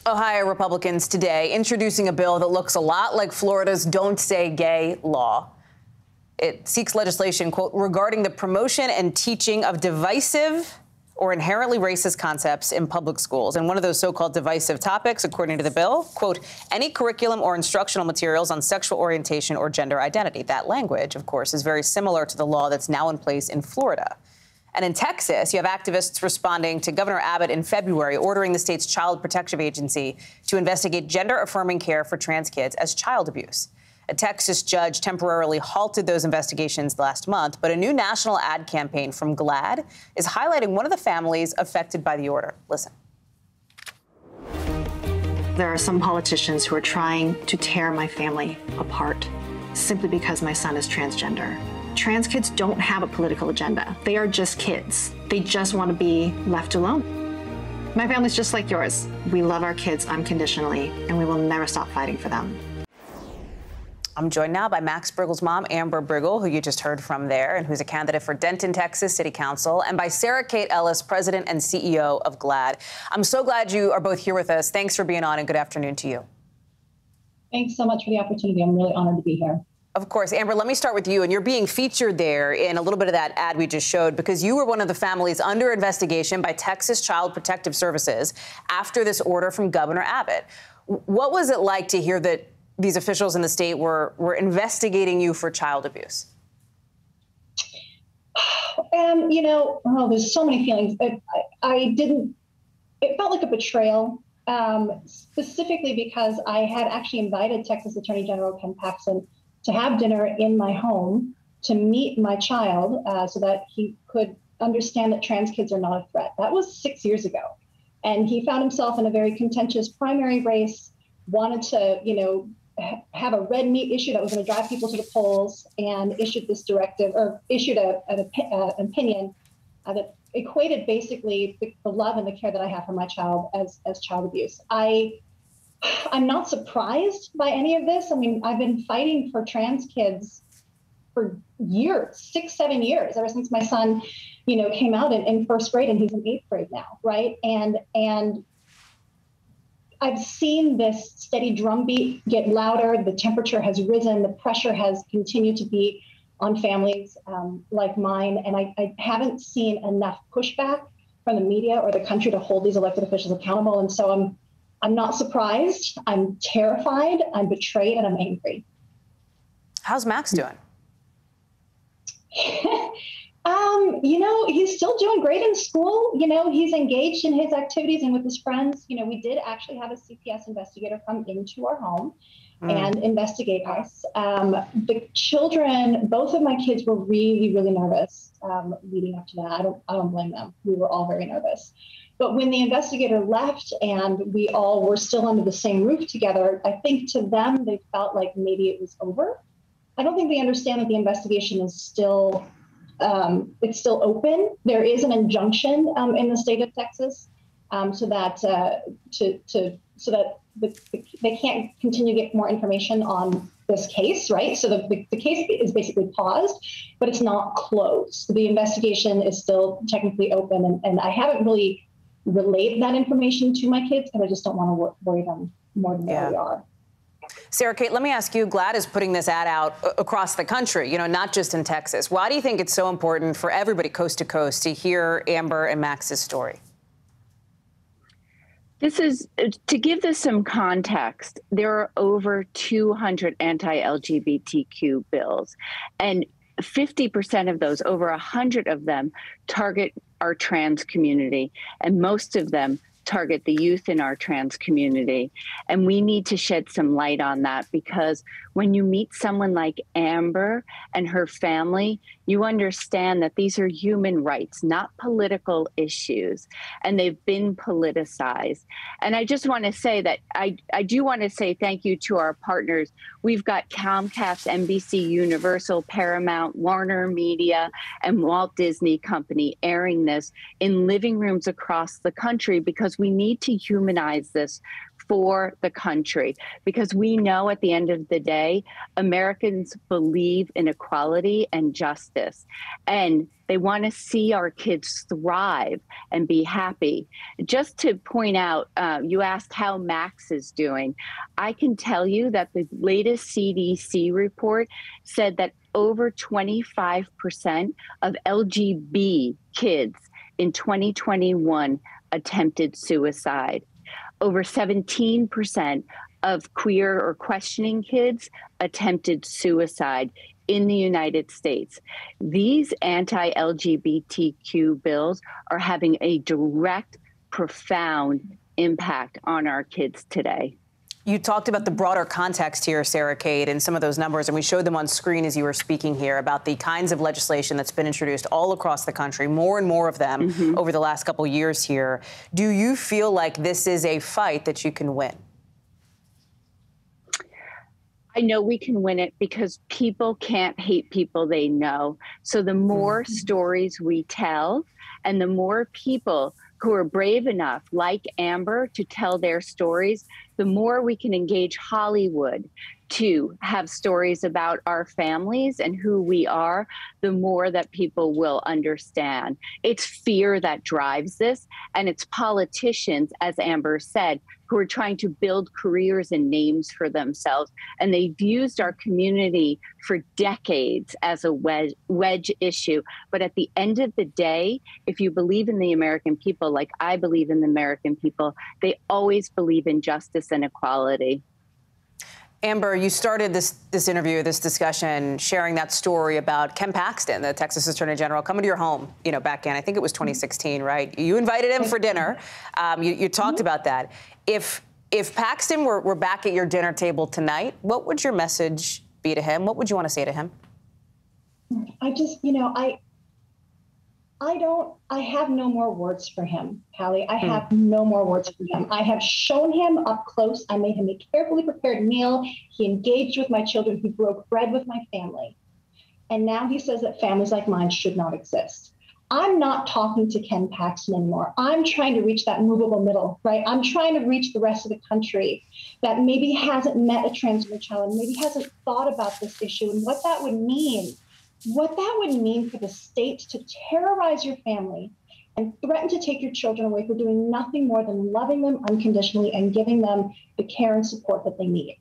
Ohio Republicans today introducing a bill that looks a lot like Florida's Don't Say Gay law. It seeks legislation, quote, regarding the promotion and teaching of divisive or inherently racist concepts in public schools. And one of those so-called divisive topics, according to the bill, quote, any curriculum or instructional materials on sexual orientation or gender identity. That language, of course, is very similar to the law that's now in place in Florida. And in Texas, you have activists responding to Governor Abbott in February, ordering the state's Child Protective Agency to investigate gender-affirming care for trans kids as child abuse. A Texas judge temporarily halted those investigations last month, but a new national ad campaign from GLAAD is highlighting one of the families affected by the order. Listen. There are some politicians who are trying to tear my family apart simply because my son is transgender. Trans kids don't have a political agenda. They are just kids. They just want to be left alone. My family's just like yours. We love our kids unconditionally, and we will never stop fighting for them. I'm joined now by Max Briggle's mom, Amber Briggle, who you just heard from there, and who's a candidate for Denton, Texas City Council, and by Sarah Kate Ellis, president and CEO of GLAAD. I'm so glad you are both here with us. Thanks for being on, and good afternoon to you. Thanks so much for the opportunity. I'm really honored to be here. Of course. Amber, let me start with you. And you're being featured there in a little bit of that ad we just showed because you were one of the families under investigation by Texas Child Protective Services after this order from Governor Abbott. What was it like to hear that these officials in the state were investigating you for child abuse? You know, there's so many feelings. It felt like a betrayal, specifically because I had actually invited Texas Attorney General Ken Paxton to have dinner in my home to meet my child so that he could understand that trans kids are not a threat. That was 6 years ago. And he found himself in a very contentious primary race, wanted to, have a red meat issue that was going to drive people to the polls, and issued this directive, or issued an opinion that equated basically the love and the care that I have for my child as child abuse. I'm not surprised by any of this. I mean, I've been fighting for trans kids for years, 6, 7 years, ever since my son, came out in first grade, and he's in 8th grade now, right? And I've seen this steady drumbeat get louder. The temperature has risen. The pressure has continued to be on families like mine. And I haven't seen enough pushback from the media or the country to hold these elected officials accountable. And so I'm not surprised. I'm terrified. I'm betrayed, and I'm angry. How's Max doing? He's still doing great in school. He's engaged in his activities and with his friends. We did actually have a CPS investigator come into our home and investigate us. The children, both of my kids were really, really nervous leading up to that. I don't blame them. We were all very nervous. But when the investigator left and we all were still under the same roof together, I think to them, they felt like maybe it was over. I don't think they understand that the investigation is still it's still open. There is an injunction in the state of Texas so that they can't continue to get more information on this case, right? So the case is basically paused, but it's not closed. The investigation is still technically open, and I haven't really relayed that information to my kids because I just don't want to worry them more than they already are. Sarah Kate, let me ask you, GLAAD is putting this ad out across the country, not just in Texas. Why do you think it's so important for everybody coast to coast to hear Amber and Max's story? This is, to give this some context, there are over 200 anti-LGBTQ bills, and 50% of those, over 100 of them, target our trans community, and most of them target the youth in our trans community. And we need to shed some light on that, because when you meet someone like Amber and her family, you understand that these are human rights, not political issues, and they've been politicized. And I just want to say that I do want to say thank you to our partners. We've got Comcast, NBC Universal, Paramount, Warner Media, and Walt Disney Company airing this in living rooms across the country, because we need to humanize this for the country, because we know at the end of the day, Americans believe in equality and justice, and they want to see our kids thrive and be happy. Just to point out, you asked how Max is doing. I can tell you that the latest CDC report said that over 25% of LGB kids in 2021 attempted suicide. Over 17% of queer or questioning kids attempted suicide in the United States. These anti-LGBTQ bills are having a direct, profound impact on our kids today. You talked about the broader context here, Sarah Kate, and some of those numbers, and we showed them on screen as you were speaking here about the kinds of legislation that's been introduced all across the country, more and more of them over the last couple years here. Do you feel like this is a fight that you can win? I know we can win it because people can't hate people they know. So the more stories we tell and the more people who are brave enough, like Amber, to tell their stories, the more we can engage Hollywood to have stories about our families and who we are, the more that people will understand. It's fear that drives this, and it's politicians, as Amber said, who are trying to build careers and names for themselves. And they've used our community for decades as a wedge issue. But at the end of the day, if you believe in the American people, like I believe in the American people, they always believe in justice and equality. Amber, you started this interview, this discussion, sharing that story about Ken Paxton, the Texas Attorney General, coming to your home, back in, I think it was 2016, right? You invited him for dinner. You talked about that. If Paxton were back at your dinner table tonight, what would your message be to him? What would you want to say to him? I just, I have no more words for him, Hallie. I have no more words for him. I have shown him up close. I made him a carefully prepared meal. He engaged with my children. He broke bread with my family. And now he says that families like mine should not exist. I'm not talking to Ken Paxton anymore. I'm trying to reach that movable middle, right? I'm trying to reach the rest of the country that maybe hasn't met a transgender child and maybe hasn't thought about this issue and what that would mean. What that would mean for the state to terrorize your family and threaten to take your children away for doing nothing more than loving them unconditionally and giving them the care and support that they need.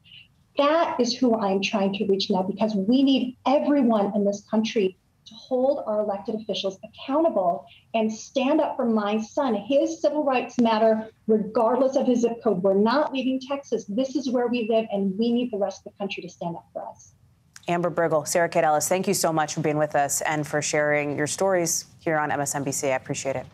That is who I'm trying to reach now, because we need everyone in this country to hold our elected officials accountable and stand up for my son. His civil rights matter regardless of his zip code. We're not leaving Texas. This is where we live, and we need the rest of the country to stand up for us. Amber Briggle, Sarah Kate Ellis, thank you so much for being with us and for sharing your stories here on MSNBC. I appreciate it.